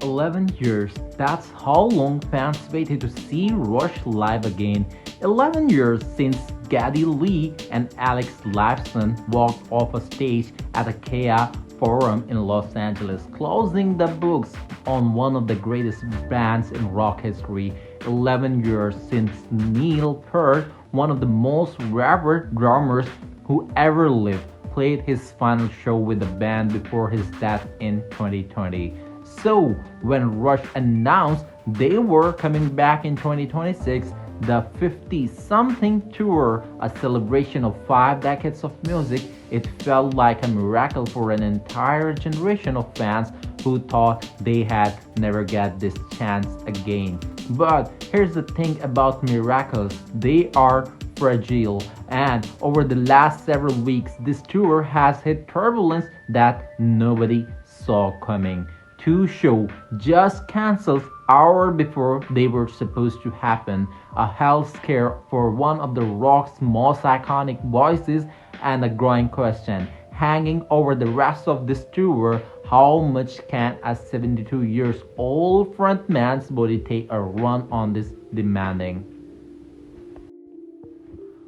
11 years, that's how long fans waited to see Rush live again. 11 years since Geddy Lee and Alex Lifeson walked off a stage at the Kia Forum in Los Angeles, closing the books on one of the greatest bands in rock history. 11 years since Neil Peart, one of the most revered drummers who ever lived, played his final show with the band before his death in 2020. So, when Rush announced they were coming back in 2026, the 50 something tour, a celebration of 5 decades of music, it felt like a miracle for an entire generation of fans who thought they had never get this chance again. But here's the thing about miracles, they are fragile, and over the last several weeks this tour has hit turbulence that nobody saw coming. Two shows just cancelled hours before they were supposed to happen, a health scare for one of the rock's most iconic voices, and a growing question hanging over the rest of this tour: how much can a 72 years old frontman's body take a run on this demanding?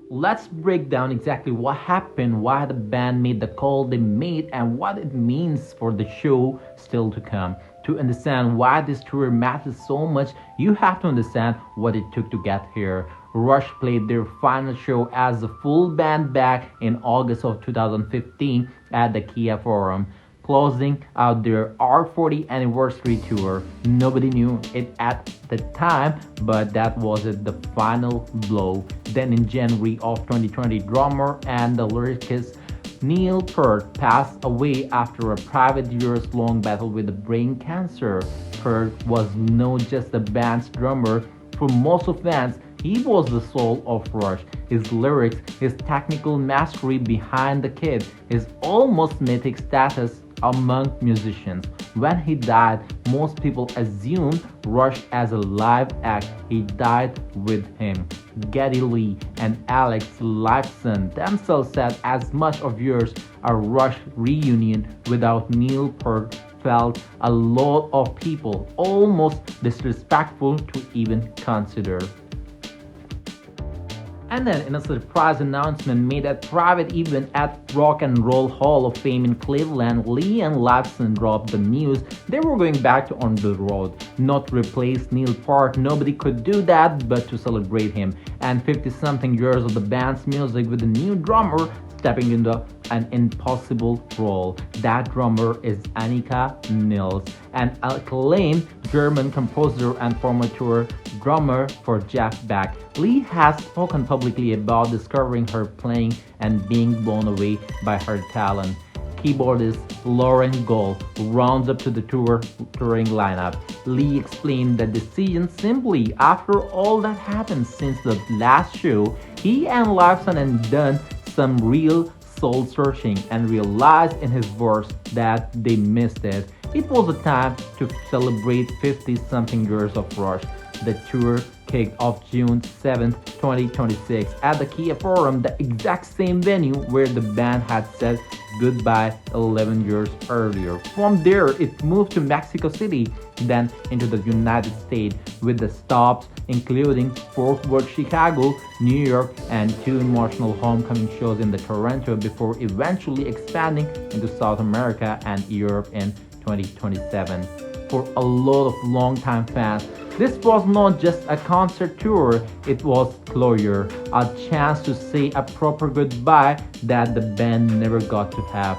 Let's break down exactly what happened, why the band made the call they made, and what it means for the show still to come. To understand why this tour matters so much, you have to understand what it took to get here. Rush played their final show as a full band back in August of 2015 at the Kia Forum, closing out their R40 anniversary tour. Nobody knew it at the time, but that was it, the final blow. Then in January of 2020, drummer and the lyricist Neil Peart passed away after a private years-long battle with brain cancer. Peart was not just the band's drummer. For most of fans, he was the soul of Rush. His lyrics, his technical mastery behind the kit, his almost mythic status among musicians. When he died, most people assumed Rush as a live act. He died with him. Geddy Lee and Alex Lifeson themselves said as much of years a Rush reunion without Neil Peart felt a lot of people almost disrespectful to even consider. And then, in a surprise announcement made at a private event at Rock and Roll Hall of Fame in Cleveland, Lee and Lifeson dropped the news they were going back to On the Road. Not to replace Neil Peart, nobody could do that but to celebrate him. And 50-something years of the band's music with a new drummer stepping into an impossible role. That drummer is Annika Nils, an acclaimed German composer and former tour drummer for Jeff Beck. Lee has spoken publicly about discovering her playing and being blown away by her talent. Keyboardist Lauren Gold rounds up to the touring lineup. Lee explained the decision simply: after all that happened since the last show, he and Lifeson had done some real soul searching and realized in his verse that they missed it. It was a time to celebrate 50 something years of Rush. The tour kicked off June 7, 2026 at the Kia Forum, the exact same venue where the band had said goodbye 11 years earlier. From there, it moved to Mexico City, then into the United States, with the stops including Fort Worth, Chicago, New York, and 2 emotional homecoming shows in the Toronto before eventually expanding into South America and Europe in 2027. For a lot of longtime fans, this was not just a concert tour, it was closure, a chance to say a proper goodbye that the band never got to have.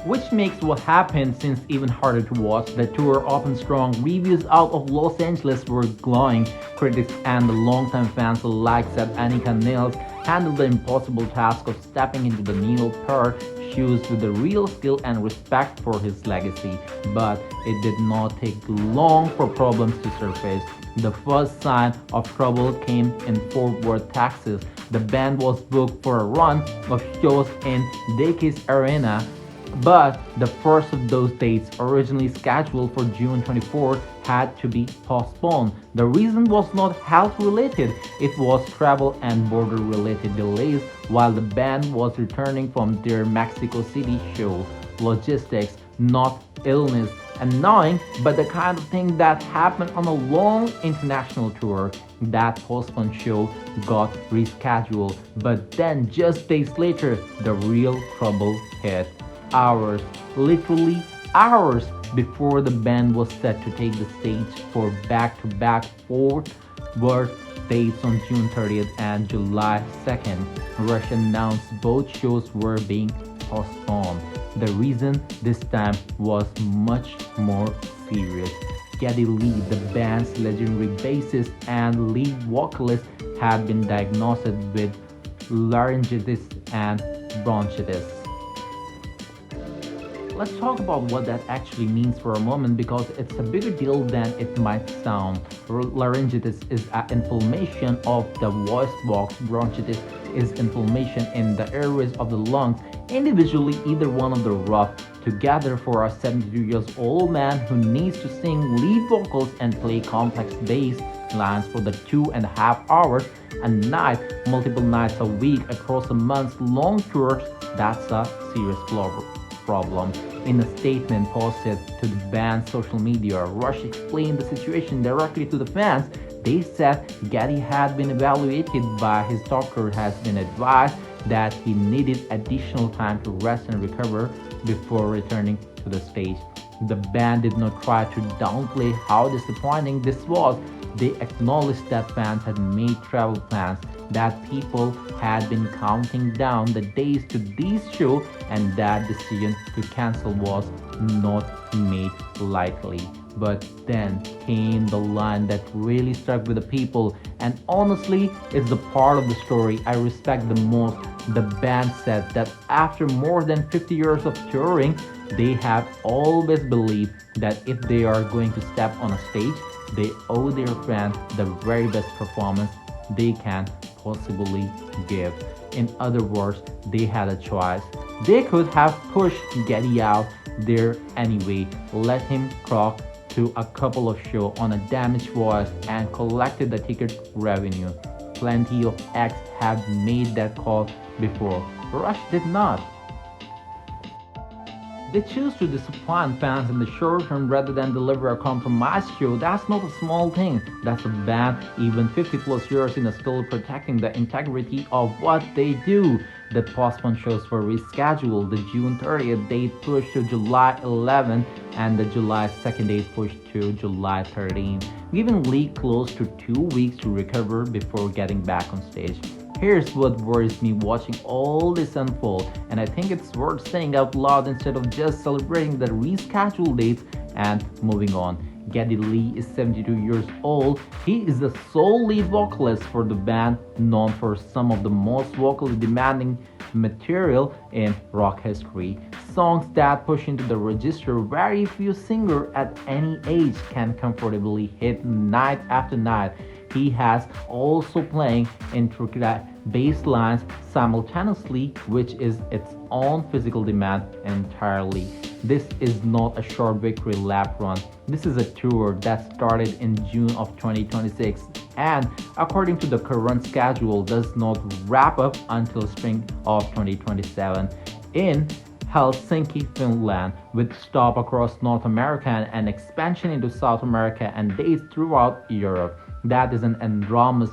Which makes what happened since even harder to watch. The tour opened strong, reviews out of Los Angeles were glowing. Critics and the longtime fans alike said Annika Nils handled the impossible task of stepping into the Neil Peart shoes with the real skill and respect for his legacy. But it did not take long for problems to surface. The first sign of trouble came in Fort Worth, Texas. The band was booked for a run of shows in Dickies Arena, but the first of those dates, originally scheduled for June 24th, had to be postponed. The reason was not health related, it was travel and border related delays while the band was returning from their Mexico City show. Logistics, not illness, annoying, but the kind of thing that happened on a long international tour. That postponed show got rescheduled, but then just days later, the real trouble hit. Hours, literally hours before the band was set to take the stage for back-to-back Fort Worth dates on June 30th and July 2nd, Rush announced both shows were being postponed. The reason this time was much more serious. Geddy Lee, the band's legendary bassist and lead vocalist, had been diagnosed with laryngitis and bronchitis. Let's talk about what that actually means for a moment because it's a bigger deal than it might sound. Laryngitis is an inflammation of the voice box. Bronchitis is inflammation in the airways of the lungs. Individually, either one of the rough. Together for a 72-year-old man who needs to sing lead vocals and play complex bass lines for the 2.5 hours a night, multiple nights a week across a month-long tour, that's a serious problem. In a statement posted to the band's social media, Rush explained the situation directly to the fans. They said Geddy had been evaluated by his doctor, has been advised that he needed additional time to rest and recover before returning to the stage. The band did not try to downplay how disappointing this was. They acknowledged that fans had made travel plans, that people had been counting down the days to these shows, and that decision to cancel was not made lightly. But then came the line that really stuck with the people, and honestly, it's the part of the story I respect the most. The band said that after more than 50 years of touring, they have always believed that if they are going to step on a stage, they owe their fans the very best performance they can possibly give. In other words, they had a choice. They could have pushed Geddy out there anyway, let him croak to a couple of shows on a damaged voice and collected the ticket revenue. Plenty of acts have made that call before. Rush did not. They choose to disappoint fans in the short term rather than deliver a compromise show. That's not a small thing. That's a band, even 50 plus years in, still protecting the integrity of what they do. The postponed shows were rescheduled. The June 30th date pushed to July 11th and the July 2nd date pushed to July 13th, giving Lee close to 2 weeks to recover before getting back on stage. Here's what worries me watching all this unfold, and I think it's worth saying out loud instead of just celebrating the rescheduled dates and moving on. Geddy Lee is 72 years old. He is the sole lead vocalist for the band, known for some of the most vocally demanding material in rock history. Songs that push into the register very few singers at any age can comfortably hit night after night. He has also playing intricate bass lines simultaneously, which is its own physical demand entirely. This is not a short victory lap run. This is a tour that started in June of 2026 and, according to the current schedule, does not wrap up until spring of 2027 in Helsinki, Finland, with stop across North America and expansion into South America and dates throughout Europe. That is an enormous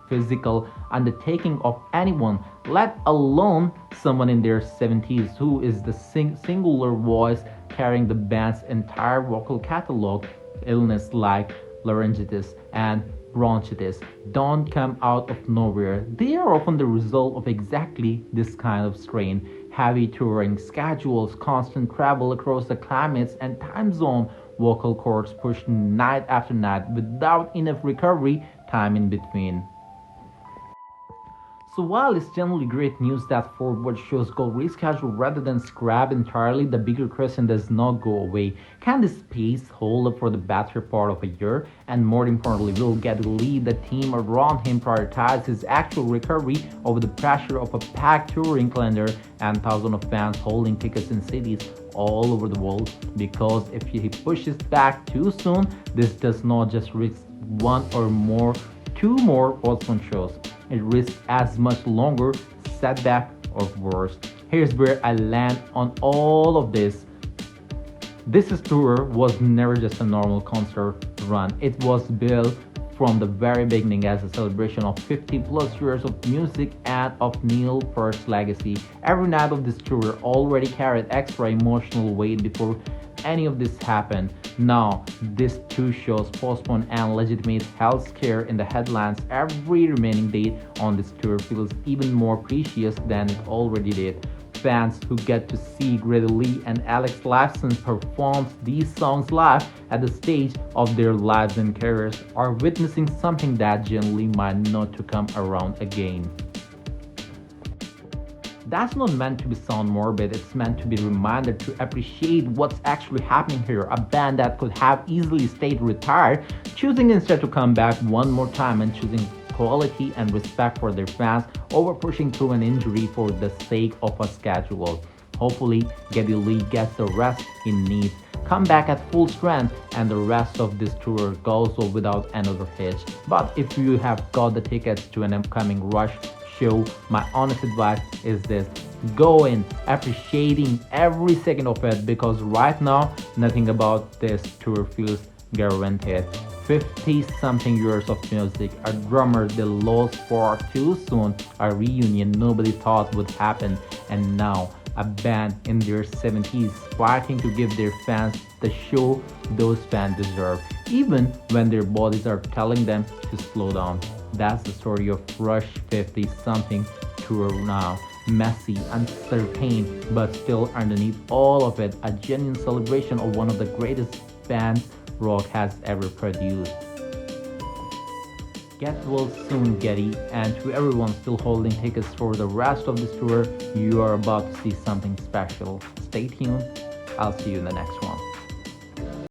physical undertaking of anyone, let alone someone in their 70s who is the singular voice carrying the band's entire vocal catalog. Illness like laryngitis and bronchitis don't come out of nowhere. They are often the result of exactly this kind of strain. Heavy touring schedules, constant travel across the climates and time zone, vocal cords pushed night after night without enough recovery time in between. So while it's generally great news that forward shows go rescheduled rather than scrap entirely, the bigger question does not go away. Can this pace hold up for the better part of a year? And more importantly, will Geddy Lee, the team around him, prioritize his actual recovery over the pressure of a packed touring calendar and thousands of fans holding tickets in cities all over the world? Because if he pushes back too soon, this does not just risk two more postponed shows. It risks as much longer setback or worse. Here's where I land on all of this. This tour was never just a normal concert run. It was built from the very beginning as a celebration of 50 plus years of music and of Neil Peart's legacy. Every night of this tour already carried extra emotional weight before any of this happened. Now, these two shows postponed and legitimate health scare in the headlines. Every remaining date on this tour feels even more precious than it already did. Fans who get to see Geddy and Alex Lifeson perform these songs live at the stage of their lives and careers are witnessing something that generally might not to come around again. That's not meant to be sound morbid, it's meant to be reminded to appreciate what's actually happening here. A band that could have easily stayed retired, choosing instead to come back one more time and choosing quality and respect for their fans over pushing through an injury for the sake of a schedule. Hopefully, Geddy gets the rest he needs, come back at full strength, and the rest of this tour goes off without another hitch. But if you have got the tickets to an upcoming Rush show, my honest advice is this: go in appreciating every second of it, because right now nothing about this tour feels guaranteed. 50 something years of music, a drummer they lost far too soon, a reunion nobody thought would happen, and now a band in their 70s fighting to give their fans the show those fans deserve, even when their bodies are telling them to slow down. That's the story of Rush 50 something tour now. Messy, uncertain, but still underneath all of it, a genuine celebration of one of the greatest bands rock has ever produced. Get well soon, Geddy, and to everyone still holding tickets for the rest of this tour, you are about to see something special. Stay tuned. I'll see you in the next one.